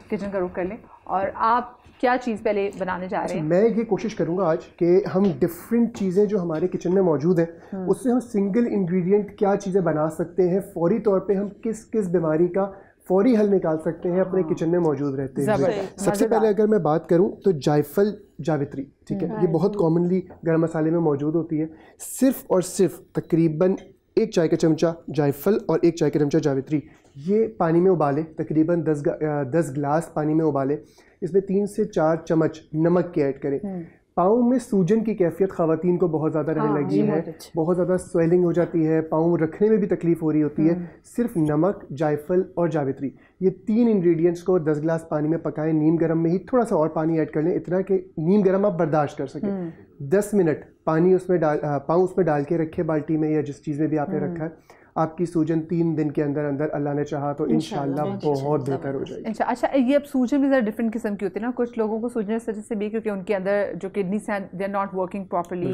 Kitchen का रुख कर लें। और आप क्या चीज़ पहले बनाने जा रहे हैं? मैं ये कोशिश करूँगा आज कि हम डिफरेंट चीज़ें जो हमारे किचन में मौजूद हैं उससे हम सिंगल इंग्रेडिएंट क्या चीज़ें बना सकते हैं, फौरी तौर पे हम किस किस बीमारी का फौरी हल निकाल सकते हैं अपने किचन में मौजूद रहते हैं। सबसे पहले अगर मैं बात करूं तो जायफल जावित्री, ठीक है, ये बहुत कॉमनली गरम मसाले में मौजूद होती है। सिर्फ और सिर्फ तकरीबन 1 चाय का चमचा जायफल और 1 चाय का चमचा जावित्री ये पानी में उबालें, तकरीबन 10 गिलास पानी में उबालें। इसमें 3 से 4 चम्मच नमक के ऐड करें। पाँव में सूजन की कैफियत ख़वातीन को बहुत ज़्यादा रहने लगी है, बहुत ज़्यादा स्वेलिंग हो जाती है, पाँव रखने में भी तकलीफ़ हो रही होती है। सिर्फ नमक, जायफल और जावित्री ये 3 इंग्रेडिएंट्स को 10 गिलास पानी में पकाएं, नीम गर्म में ही थोड़ा सा और पानी ऐड कर लें, इतना कि नीम गर्म आप बर्दाश्त कर सकें। 10 मिनट पानी उसमें पाँव उसमें डाल के रखें बाल्टी में या जिस चीज़ में भी आपने रखा है। आपकी सूजन 3 दिन के अंदर अंदर अल्लाह ने चाहा तो इंशाल्लाह बहुत बेहतर हो जाएगी। अच्छा, ये अब सूजन भी ज़रा डिफरेंट किस्म की होती है ना। कुछ लोगों को सूजन इस वजह से भी क्योंकि उनके अंदर जो किडनी से they are not working properly,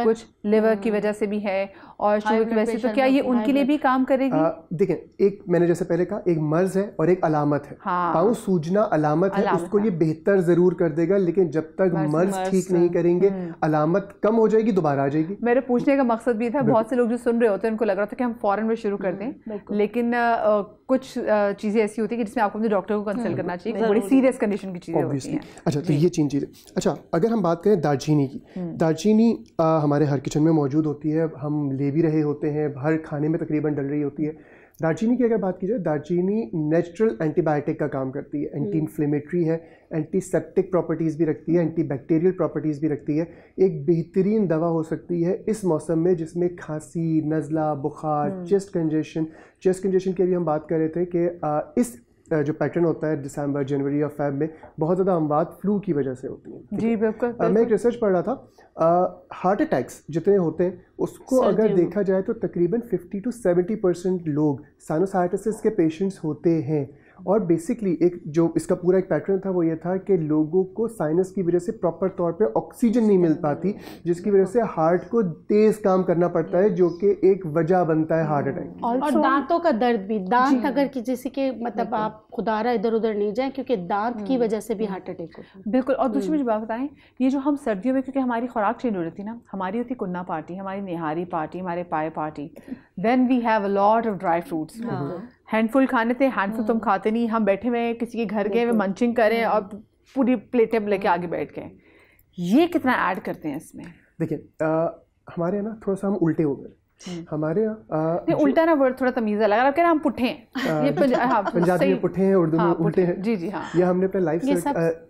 कुछ लिवर की वजह से भी है और शुगर की वजह से। तो क्या ये उनके लिए भी काम करेगी? देखें, एक मैंने जैसे पहले कहा, एक मर्ज है और एक अलामत है। पाँव सूजना अलामत है, उसको ये बेहतर ज़रूर कर देगा, लेकिन जब तक मर्ज ठीक नहीं करेंगे अलामत कम हो जाएगी, दोबारा आ जाएगी। मेरे पूछने का मकसद भी था, बहुत से लोग जो सुन रहे होते हैं उनको लग रहा था कि हम फ़ौरन में शुरू कर दें, लेकिन कुछ चीज़ें ऐसी होती है कि जिसमें आपको अपने डॉक्टर को कंसल्ट करना चाहिए, बड़ी सीरियस कंडीशन की चीज़ें होती हैं। अच्छा, तो ये चीज़ें। अच्छा, अगर हम बात करें दालचीनी की, दालचीनी हमारे हर किचन में मौजूद होती है, हम ले भी रहे होते हैं, हर खाने में तकरीबन डल रही होती है। दालचीनी की अगर बात की जाए, दालचीनी नेचुरल एंटीबायोटिक का काम करती है, एंटी इन्फ्लेमेटरी है, एंटीसेप्टिक प्रॉपर्टीज़ भी रखती है, एंटीबैक्टीरियल प्रॉपर्टीज़ भी रखती है। एक बेहतरीन दवा हो सकती है इस मौसम में जिसमें खांसी, नज़ला, बुखार, चेस्ट कंजेशन की भी हम बात कर रहे थे कि इस जो पैटर्न होता है दिसंबर, जनवरी और फेब में बहुत ज़्यादा अमवात फ्लू की वजह से होती हैं। जी बिल्कुल। मैं एक रिसर्च पढ़ रहा था, हार्ट अटैक्स जितने होते हैं उसको अगर देखा जाए तो तकरीबन 50 to 70% लोग साइनोसाइटिस के पेशेंट्स होते हैं। और बेसिकली एक जो इसका पूरा एक पैटर्न था वो ये था कि लोगों को साइनस की वजह से प्रॉपर तौर पे ऑक्सीजन नहीं मिल पाती, जिसकी वजह से हार्ट को तेज काम करना पड़ता है, जो कि एक वजह बनता है हार्ट अटैक। और दांतों का दर्द भी, दांत अगर किसी के मतलब आप खुदारा इधर उधर नहीं जाए क्योंकि दांत की वजह से भी हार्ट अटैक होता है। बिल्कुल। और दूसरी मुझे बात बताएं, ये जो हम सर्दियों में, क्योंकि हमारी खुराक चेंज हो जाती है ना, हमारी होती कुन्ना पार्टी, हमारी निहारी पार्टी, हमारे paya party, then we have a lot of dry fruits. Handful खाने थे, हैंडफुल तुम खाते नहीं। हम बैठे हुए किसी के घर गए, मंचिंग करें और पूरी प्लेटें लेके आगे बैठ गए। ये कितना ऐड करते हैं इसमें? देखिए, हमारे यहाँ ना थोड़ा सा हम उल्टे हो गए। हमारे यहाँ उल्टा ना वर्ड थोड़ा तमीज़ अलग, आप कह रहे हैं हम पुट्ठे हैं। ये पंजाबी में पुट्ठे हैं, उर्दू में उल्टे हैं। जी जी हाँ। ये हमने अपना लाइफ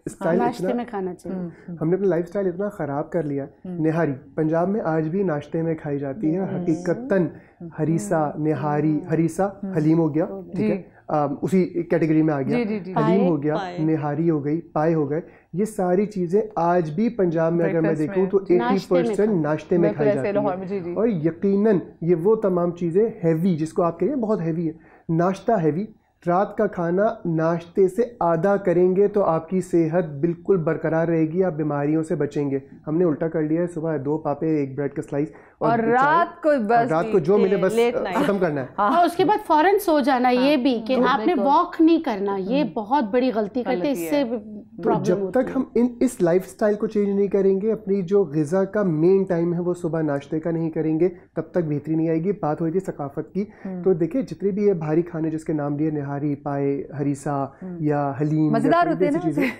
स्टाइल नाश्ते में खाना चाहिए। हमने अपना लाइफ स्टाइल इतना ख़राब कर लिया। निहारी पंजाब में आज भी नाश्ते में खाई जाती है हकीकतन। हरीसा, निहारी, हरीसा हलीम हो गया, ठीक है, उसी कैटेगरी में आ गया। हलीम हो गया, निहारी हो गई, पाए हो गए। ये सारी चीज़ें आज भी पंजाब में अगर मैं देखूं तो 80% नाश्ते में खाई जाती है। और यकीनन ये वो तमाम चीज़ें हैवी, जिसको आप कहेंगे बहुत हैवी है, नाश्ता हैवी। रात का खाना नाश्ते से आधा करेंगे तो आपकी सेहत बिल्कुल बरकरार रहेगी, आप बीमारियों से बचेंगे। हमने उल्टा कर लिया है, सुबह 2 पापे, 1 ब्रेड का स्लाइस और रात को जो मिले बस खत्म करना है। और उसके बाद फौरन सो जाना। ये भी कि आपने वॉक नहीं करना, ये बहुत बड़ी गलती करते हैं, इससे प्रॉब्लम जब तक हम इस लाइफस्टाइल को चेंज नहीं करेंगे, अपनी जो ग़िज़ा का मेन टाइम है वो सुबह नाश्ते का नहीं करेंगे, तब तक बेहतरी नहीं आएगी। बात हुई थी सकाफत की, तो देखिए जितने भी ये भारी खाने जिसके नाम लिए, निहारी, पाए, हरीसा या हलीम, मज़ेदार होते हैं ना,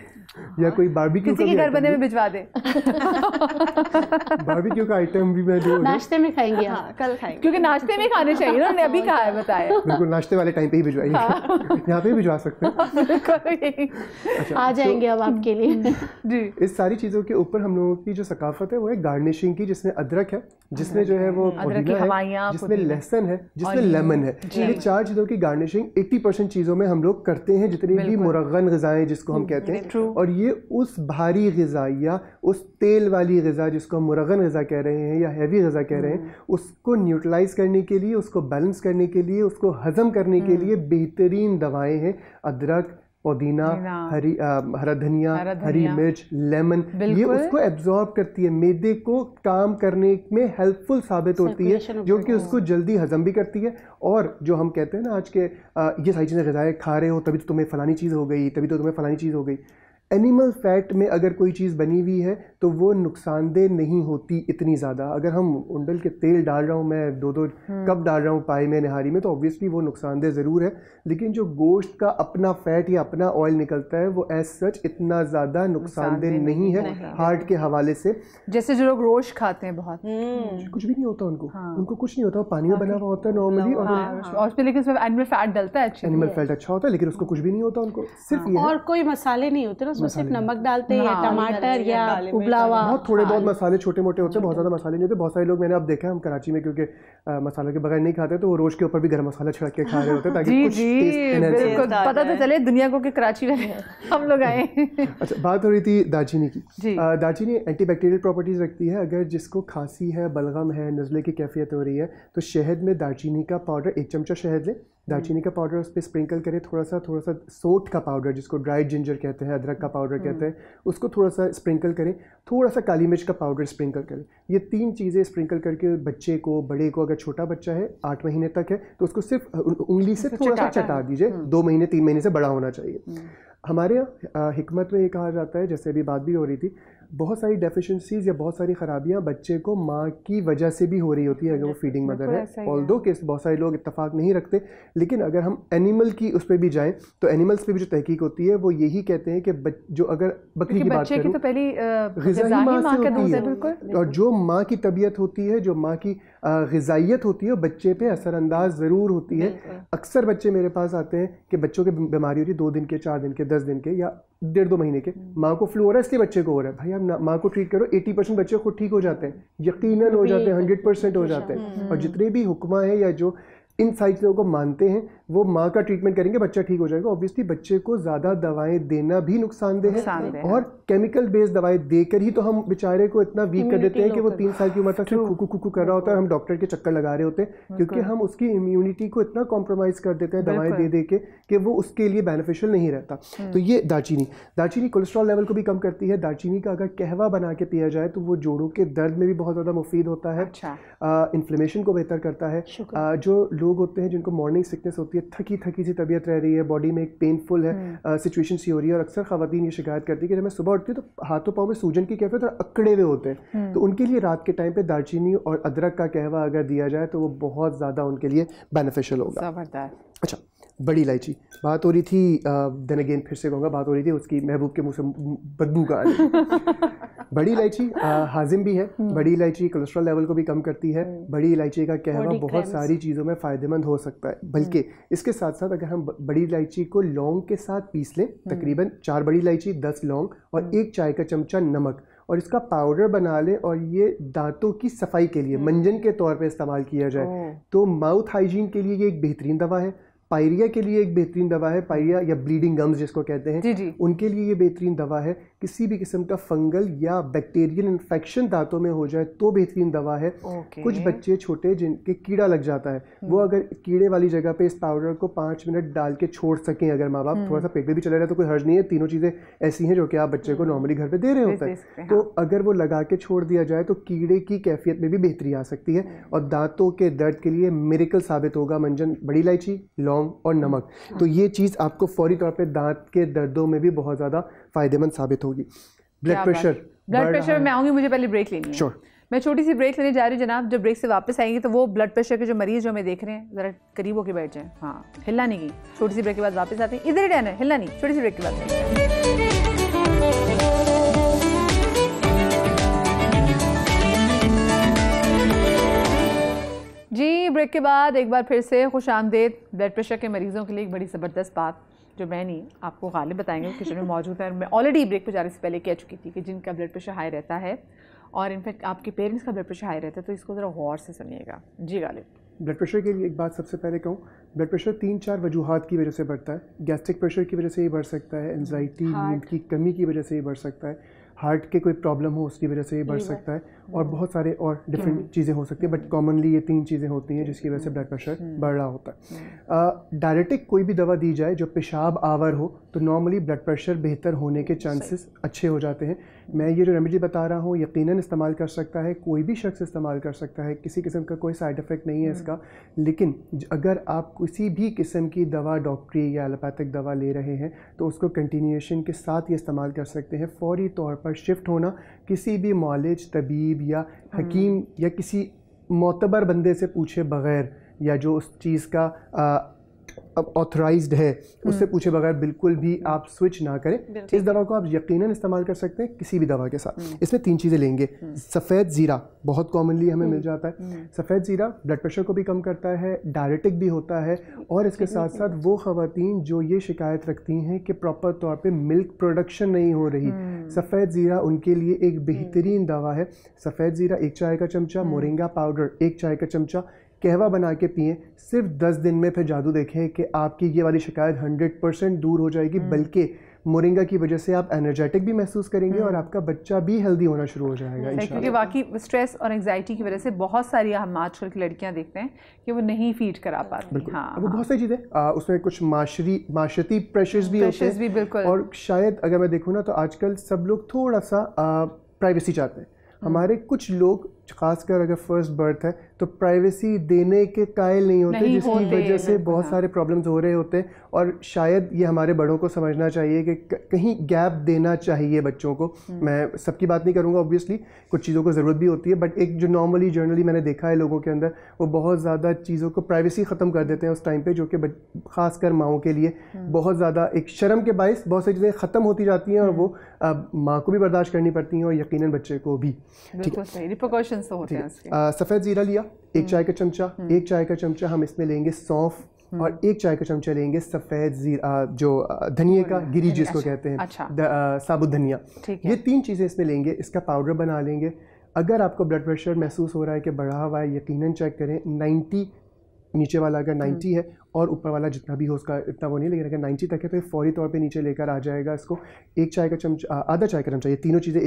या कोई बारबेक्यू किसी के घर बने में भिजवा दे। बारबेक्यू का आइटम भी मैं जो नाश्ते में खाएंगे, हाँ, कल खाएंगे, क्योंकि नाश्ते में खाने चाहिए ना, उन्होंने अभी कहा है, बताया। बिल्कुल, नाश्ते वाले टाइम पे ही भिजवाएंगे। यहाँ पे भी भिजवा सकते हैं। अच्छा, आ जाएंगे अब आपके लिए। जी, इस सारी चीज़ों के ऊपर हम लोगों की जो सकाफत है वो है गार्निशिंग की, जिसमें अदरक है, जिसमें जो है वो पुदीना है, जिसमें लहसुन है, जिसमें लेमन है। ये 4 चीज़ों की गार्निशिंग 80% चीज़ों में हम लोग करते हैं, जितनी भी मुरगन ग़िज़ाएँ जिसको हम कहते हैं। और ये उस भारी ग़िज़ा या उस तेल वाली ग़िज़ा जिसको हम मुरगन ग़िज़ा कह रहे हैं या हैवी ग़िज़ा कह रहे हैं, उसको न्यूट्रलाइज़ करने के लिए, उसको बैलेंस करने के लिए, उसको हज़म करने के लिए बेहतरीन दवाएं हैं। अदरक, पुदीना, हरा धनिया, हरी मिर्च, लेमन, ये उसको एब्जॉर्ब करती है, मैदे को काम करने में हेल्पफुल साबित होती है, जो कि उसको जल्दी हजम भी करती है। और जो हम कहते हैं ना आज के ये सारी चीज़ें ग़िज़ाएँ खा रहे हो तभी तो तुम्हें फ़लानी चीज़ हो गई, तभी तो तुम्हें फ़लानी चीज़ हो गई। एनिमल फैट में अगर कोई चीज़ बनी हुई है तो वो नुकसानदेह नहीं होती इतनी ज़्यादा। अगर हम उंडल के तेल डाल रहा हूँ, मैं 2-2 कप डाल रहा हूँ पाई में, नहारी में, तो ऑब्वियसली वो नुकसानदेह ज़रूर है, लेकिन जो गोश्त का अपना फ़ैट या अपना ऑयल निकलता है वो एज सच इतना ज़्यादा नुकसानदेह नहीं है हार्ट के हवाले से। जैसे जो लोग रोश खाते हैं बहुत, कुछ भी नहीं होता उनको, उनको कुछ नहीं होता, पानी में बना हुआ होता है नॉर्मली, और लेकिन उसमें एनिमल फैट डलता है, एनिमल फैट अच्छा होता है, लेकिन उसको कुछ भी नहीं होता उनको, सिर्फ ये और कोई मसाले नहीं होते ना, उसमें सिर्फ नमक डालते हैं या टमाटर या उबला हुआ, बहुत थोड़े बहुत मसाले छोटे मोटे होते हैं, बहुत ज़्यादा मसाले नहीं होते। बहुत सारे लोग मैंने अब देखा है, हम कराची में क्योंकि मसालों के बगैर नहीं खाते, तो वो रोज के ऊपर भी गरम मसाला छिड़क के खा रहे होते हैं ताकि कुछ टेस्ट पता तो चले दुनिया को कि कराची में हम लोग आए। अच्छा, बात हो रही थी दालचीनी की। दालचीनी एंटीबैक्टीरियल प्रॉपर्टीज़ रखती है। अगर जिसको खांसी है, बलगम है, नज़ले की कैफियत हो रही है, तो शहद में दालचीनी का पाउडर, 1 चमचा शहद लें, दालचीनी का पाउडर उस पर स्प्रिंकल करें, थोड़ा सा सोट का पाउडर जिसको ड्राइड जिंजर कहते हैं, अदरक का पाउडर कहते हैं, उसको थोड़ा सा स्प्रिंकल करें, थोड़ा सा काली मिर्च का पाउडर स्प्रिंकल करें। ये 3 चीज़ें स्प्रिंकल करके बच्चे को, बड़े को, अगर छोटा बच्चा है 8 महीने तक है तो उसको सिर्फ उंगली से थोड़ा सा चटा दीजिए, 2 महीने 3 महीने से बड़ा होना चाहिए। हमारे यहाँ हिकमत में ये कहा जाता है, जैसे अभी बात भी हो रही थी, बहुत सारी डेफिशिएंसीज या बहुत सारी ख़राबियाँ बच्चे को माँ की वजह से भी हो रही होती है अगर वो फीडिंग मदर है। ऑल्दो के बहुत सारे लोग इत्तेफाक नहीं रखते, लेकिन अगर हम एनिमल की उस पर भी जाएं तो एनिमल्स पे भी जो तहकीक होती है वो यही कहते हैं कि जो अगर बकरी की बात करूं, तो पहली ग़िज़ाई माँ से होती है, और जो माँ की तबीयत होती है, जो माँ की ग़िज़ाइयत होती है, बच्चे पे असरअंदाज ज़रूर होती है। अक्सर बच्चे मेरे पास आते हैं कि बच्चों की बीमारी होती है 2 दिन के, 4 दिन के, 10 दिन के या 1.5-2 महीने के, माँ को फ्लू हो रहा है इसलिए बच्चे को हो रहा है। भाई आप माँ को ट्रीट करो, 80% बच्चे खुद ठीक हो जाते हैं, यकीनन हो जाते हैं, 100% हो जाते हैं। और जितने भी हुक्मा हैं या जो इन सारी चीज़ों को मानते हैं वो माँ का ट्रीटमेंट करेंगे, बच्चा ठीक हो जाएगा। ऑब्वियसली बच्चे को ज़्यादा दवाएं देना भी नुकसानदेह है, और केमिकल बेस्ड दवाएं देकर ही तो हम बेचारे को इतना वीक कर देते हैं कि वो 3 साल की उम्र तक सिर्फ कुकू कर रहा होता है, हम डॉक्टर के चक्कर लगा रहे होते हैं, क्योंकि हम उसकी इम्यूनिटी को इतना कॉम्प्रोमाइज़ कर देते हैं दवाएं दे दे के कि वो उसके लिए बेनिफिशियल नहीं रहता। तो ये दालचीनी कोलेस्ट्रॉल लेवल को भी कम करती है। दालचीनी का अगर कहवा बना के पिया जाए तो वो जोड़ों के दर्द में भी बहुत ज़्यादा मुफीद होता है, इन्फ्लेमेशन को बेहतर करता है। जो लोग होते हैं जिनको मॉर्निंग सिकनेस होती है, थकी थकी सी तबीयत रह रही है, बॉडी में एक पेनफुल है सिचुएशन सी हो रही है, और अक्सर ख़वातीन ये शिकायत करती है कि जब मैं सुबह उठती हूँ तो हाथों पाँव में सूजन की कैफियत और अकड़े हुए होते हैं, तो उनके लिए रात के टाइम पे दालचीनी और अदरक का कहवा अगर दिया जाए तो वो बहुत ज़्यादा उनके लिए बेनिफिशियल होगा। ज़बरदस्त। अच्छा, बड़ी इलायची बात हो रही थी, देन अगेन फिर से कहूँगा, बात हो रही थी उसकी महबूब के मुँह से बदबू का। बड़ी इलायची हाजिम भी है, बड़ी इलायची कोलेस्ट्रॉल लेवल को भी कम करती है। बड़ी इलायची का कहवा बहुत सारी चीज़ों में फ़ायदेमंद हो सकता है, बल्कि इसके साथ साथ अगर हम बड़ी इलायची को लौंग के साथ पीस लें, तकरीबन 4 बड़ी इलायची, 10 लौंग और 1 चाय का चमचा नमक, और इसका पाउडर बना लें और ये दांतों की सफाई के लिए मंजन के तौर पे इस्तेमाल किया जाए तो माउथ हाइजीन के लिए ये एक बेहतरीन दवा है। पायरिया के लिए एक बेहतरीन दवा है, पायरिया या ब्लीडिंग गम्स जिसको कहते हैं, जी। उनके लिए ये बेहतरीन दवा है। किसी भी किस्म का फंगल या बैक्टीरियल इन्फेक्शन दांतों में हो जाए तो बेहतरीन दवा है। कुछ बच्चे छोटे जिनके कीड़ा लग जाता है, वो अगर कीड़े वाली जगह पे इस पाउडर को 5 मिनट डाल के छोड़ सकें, अगर माँ बाप, थोड़ा सा पेट में भी चला रहा है तो कोई हर्ज नहीं है, तीनों चीज़ें ऐसी हैं जो कि आप बच्चे को नॉर्मली घर पर दे रहे होते हैं, तो अगर वो लगा के छोड़ दिया जाए तो कीड़े की कैफियत में भी बेहतरी आ सकती है और दांतों के दर्द के लिए मिरेकल साबित होगा मंजन, बड़ी इलायची, लौंग और नमक। तो ये चीज़ आपको फौरी तौर पे दांत के दर्दों में भी बहुत ज़्यादा फ़ायदेमंद साबित होगी। ब्लड प्रेशर मैं आऊँगी, मुझे पहले ब्रेक लेनी है। श्योर, मैं छोटी सी ब्रेक लेने जा रही हूँ जनाब। जब ब्रेक से वापस आएंगे तो वो ब्लड प्रेशर के जो मरीज़ जो हमें देख रहे हैं, ज़रा करीब होकर बैठ जाएँ, हाँ, हिलना नहीं की। छोटी सी ब्रेक के बाद वापस आते हैं, इधर ही रहना है, हिलना नहीं, छोटी सी ब्रेक के बाद। जी, ब्रेक के बाद एक बार फिर से खुश आमदेद। ब्लड प्रेशर के मरीज़ों के लिए एक बड़ी ज़बरदस्त बात जो मैं नहीं, आपको गालिब बताएंगे, किचन में मौजूद है। मैं ऑलरेडी ब्रेक पे जाने से पहले कह चुकी थी कि जिनका ब्लड प्रेशर हाई रहता है और इनफैक्ट आपके पेरेंट्स का ब्लड प्रेशर हाई रहता है, तो इसको ज़रा गौर से सुनिएगा। जी गालिब, ब्लड प्रेशर के लिए एक बात सबसे पहले कहूँ, ब्लड प्रेशर 3-4 वजूहात की वजह से बढ़ता है। गैस्ट्रिक प्रेशर की वजह से ये बढ़ सकता है, एंजाइटी, नींद की कमी की वजह से ये बढ़ सकता है, हार्ट के कोई प्रॉब्लम हो उसकी वजह से ये बढ़ सकता है, और बहुत सारे और डिफरेंट चीज़ें हो सकती है, बट कॉमनली ये 3 चीज़ें होती हैं जिसकी वजह से ब्लड प्रेशर बढ़ रहा होता है। डायरेटिक कोई भी दवा दी जाए जो पेशाब आवर हो तो नॉर्मली ब्लड प्रेशर बेहतर होने के चांसेस अच्छे हो जाते हैं। मैं ये जो रेमेडी बता रहा हूँ यकीनन इस्तेमाल कर सकता है, कोई भी शख्स इस्तेमाल कर सकता है, किसी किस्म का कोई साइड इफ़ेक्ट नहीं है इसका। लेकिन अगर आप किसी भी किस्म की दवा डॉक्टरी या एलोपैथिक दवा ले रहे हैं तो उसको कंटिन्यूएशन के साथ ये इस्तेमाल कर सकते हैं। फौरी तौर पर शिफ्ट होना, किसी भी मौलिज, तबीब या हकीम या किसी मोतबर बंदे से पूछे बग़ैर, या जो उस चीज़ का ऑथराइज्ड है उससे पूछे बगैर बिल्कुल भी आप स्विच ना करें। इस दवा को आप यकीनन इस्तेमाल कर सकते हैं किसी भी दवा के साथ। इसमें 3 चीज़ें लेंगे। सफ़ेद ज़ीरा बहुत कॉमनली हमें मिल जाता है। सफ़ेद ज़ीरा ब्लड प्रेशर को भी कम करता है, डायरेटिक भी होता है, और इसके साथ साथ वो ख़वातीन जो ये शिकायत रखती हैं कि प्रॉपर तौर पे मिल्क प्रोडक्शन नहीं हो रही, सफ़ेद ज़ीरा उनके लिए एक बेहतरीन दवा है। सफ़ेद ज़ीरा 1 चाय का चमचा, मोरिंगा पाउडर 1 चाय का चमचा, कहवा बना के पिएं। सिर्फ 10 दिन में फिर जादू देखें कि आपकी ये वाली शिकायत 100% दूर हो जाएगी, बल्कि मोरिंगा की वजह से आप एनर्जेटिक भी महसूस करेंगे और आपका बच्चा भी हेल्दी होना शुरू हो जाएगा इंशाल्लाह। क्योंकि बाकी स्ट्रेस और एंजाइटी की वजह से बहुत सारी हम आजकल की लड़कियां देखते हैं कि वो नहीं फीड करा पाती। हाँ, वो बहुत सारी चीज़ें, उसमें कुछ माशरती प्रेशर्स भी होते हैं, बिल्कुल। और शायद अगर मैं देखूँ ना तो आजकल सब लोग थोड़ा सा प्राइवेसी चाहते हैं। हमारे कुछ लोग खासकर अगर फर्स्ट बर्थ है तो प्राइवेसी देने के कायल नहीं होते, जिसकी वजह से बहुत सारे प्रॉब्लम्स हो रहे होते हैं। और शायद ये हमारे बड़ों को समझना चाहिए कि कहीं गैप देना चाहिए बच्चों को। मैं सबकी बात नहीं करूँगा ऑब्वियसली, कुछ चीज़ों को ज़रूरत भी होती है, बट एक जो नॉर्मली जनरली मैंने देखा है लोगों के अंदर, वो बहुत ज़्यादा चीज़ों को प्राइवेसी ख़त्म कर देते हैं उस टाइम पर, जो कि ख़ासकर माओं के लिए बहुत ज़्यादा एक शर्म के बायस बहुत सारी चीज़ें ख़त्म होती जाती हैं, और वो माँ को भी बर्दाश्त करनी पड़ती हैं और यकीनन बच्चे को भी। सफ़ेद ज़ीरा लिया 1 चाय का चमचा, 1 चाय का चमचा हम इसमें लेंगे सौंफ, और 1 चाय का चमचा लेंगे सफ़ेद ज़ीरा जो धनिए का गिरी जिसको कहते हैं, साबुत धनिया। ये 3 चीज़ें इसमें लेंगे, इसका पाउडर बना लेंगे। अगर आपको ब्लड प्रेशर महसूस हो रहा है कि बढ़ा हुआ है, यकीनन चेक करें। 90 नीचे वाला अगर 90 है और ऊपर वाला जितना भी हो उसका इतना वो नहीं, लेकिन अगर 90 तक है तो ये फौरी तौर पे नीचे लेकर आ जाएगा इसको। 1 चाय का चमचा, आधा चाय का चमचा, ये तीनों चीज़ें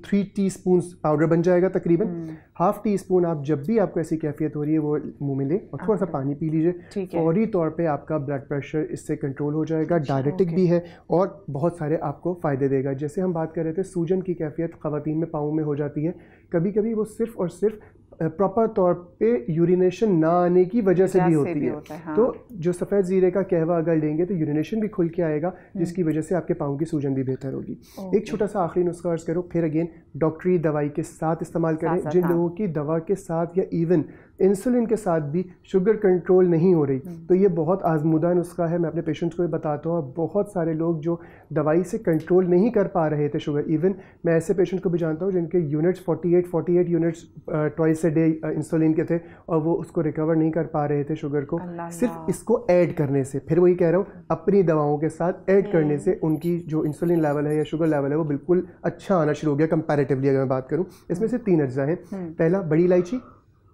3 टीस्पून पाउडर बन जाएगा तकरीबन। ½ टीस्पून आप जब भी आपको ऐसी कैफियत हो रही है वो मुंह में ले और थोड़ा सा पानी पी लीजिए। फौरी तौर पे आपका ब्लड प्रेशर इससे कंट्रोल हो जाएगा। डायरेटिक भी है और बहुत सारे आपको फ़ायदे देगा। जैसे हम बात कर रहे थे सूजन की कैफियत ख़वातीन में पाँव में हो जाती है, कभी कभी वो सिर्फ और सिर्फ प्रॉपर तौर पे यूरिनेशन ना आने की वजह से भी होती है। हाँ। तो जो सफ़ेद ज़ीरे का कहवा अगर लेंगे तो यूरिनेशन भी खुल के आएगा, जिसकी वजह से आपके पाँव की सूजन भी बेहतर होगी। एक छोटा सा आखिरी नुस्खा अर्ज़ करो, फिर अगेन डॉक्टरी दवाई के साथ इस्तेमाल करें। जिन लोगों की दवा के साथ या इवन इंसुलिन के साथ भी शुगर कंट्रोल नहीं हो रही, तो ये बहुत आजमूदा नुस्खा है। मैं अपने पेशेंट्स को भी बताता हूँ, और बहुत सारे लोग जो दवाई से कंट्रोल नहीं कर पा रहे थे शुगर, इवन मैं ऐसे पेशेंट्स को भी जानता हूँ जिनके units 48 units twice a day insulin के थे, और वो उसको रिकवर नहीं कर पा रहे थे शुगर को। सिर्फ इसको ऐड करने से, फिर वही कह रहा हूँ, अपनी दवाओं के साथ ऐड करने से उनकी जो इंसुलिन लेवल है या शुगर लेवल है वो बिल्कुल अच्छा आना शुरू हो गया कंपैरेटिवली। अगर मैं बात करूँ, इसमें से 3 अज्जा हैं। पहला बड़ी इलायची,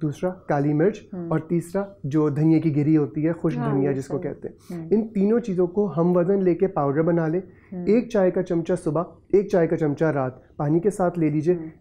दूसरा काली मिर्च, और तीसरा जो धनिया की गिरी होती है, खुश्क धनिया जिसको कहते हैं। इन तीनों चीज़ों को हम वज़न लेके पाउडर बना लें। 1 चाय का चमचा सुबह, 1 चाय का चमचा रात, पानी के साथ ले लीजिए।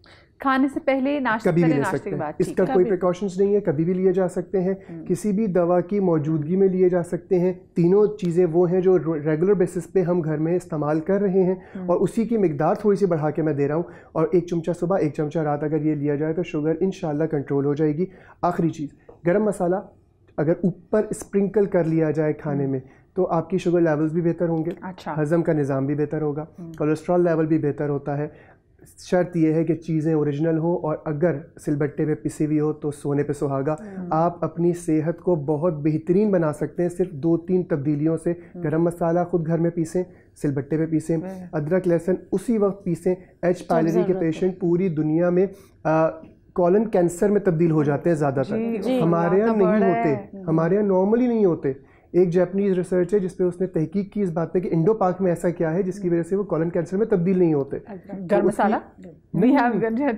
खाने से पहले, नाश्ते कभी भी ले सकते हैं, इसका कोई प्रिकॉशंस नहीं है, कभी भी लिए जा सकते हैं, किसी भी दवा की मौजूदगी में लिए जा सकते हैं। तीनों चीज़ें वो हैं जो रेगुलर बेसिस पे हम घर में इस्तेमाल कर रहे हैं, और उसी की मिकदार थोड़ी सी बढ़ा के मैं दे रहा हूँ। और 1 चमचा सुबह, 1 चमचा रात अगर ये लिया जाए तो शुगर इंशाल्लाह कंट्रोल हो जाएगी। आखिरी चीज़, गरम मसाला अगर ऊपर स्प्रिंकल कर लिया जाए खाने में तो आपकी शुगर लेवल्स भी बेहतर होंगे, हज़म का निज़ाम भी बेहतर होगा, कोलेस्ट्रॉल लेवल भी बेहतर होता है। शर्त यह है कि चीज़ें ओरिजिनल हो, और अगर सिलबट्टे पे पिसी हुई हो तो सोने पे सुहागा। आप अपनी सेहत को बहुत बेहतरीन बना सकते हैं सिर्फ 2-3 तब्दीलियों से। गरम मसाला खुद घर में पीसें, सिलबट्टे पे पीसें, अदरक लहसुन उसी वक्त पीसें। H. पायलरी के पेशेंट पूरी दुनिया में कॉलन कैंसर में तब्दील हो जाते हैं ज़्यादातर, हमारे यहाँ नहीं होते, हमारे यहाँ नॉर्मली नहीं होते। एक जापानीज रिसर्च है जिसपे उसने तहकीक की इस बात पे कि इंडो पाक में ऐसा क्या है जिसकी वजह से वो कॉलन कैंसर में तब्दील नहीं होते। गरम मसाला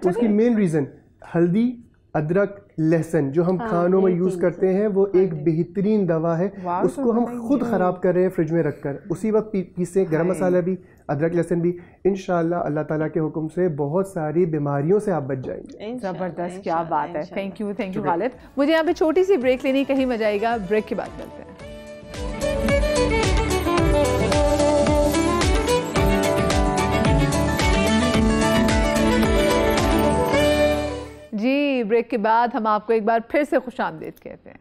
उसकी मेन रीज़न हल्दी, अदरक लहसुन जो हम खानों में यूज़ करते हैं वो एक बेहतरीन दवा है, उसको हम खुद ख़राब कर रहे हैं फ्रिज में रखकर, उसी वक्त पीसे गरम मसाला भी, अदरक लहसुन भी। इंशाल्लाह अल्लाह ताला के हुक्म से बहुत सारी बीमारियों से आप बच जाएंगे। ज़बरदस्त, क्या बात है। Thank you Ghalib. मुझे यहाँ पे छोटी सी ब्रेक लेनी, कहीं मजा आएगा, ब्रेक की बात करते हैं। जी, ब्रेक के बाद हम आपको एक बार फिर से खुशामदीद कहते हैं।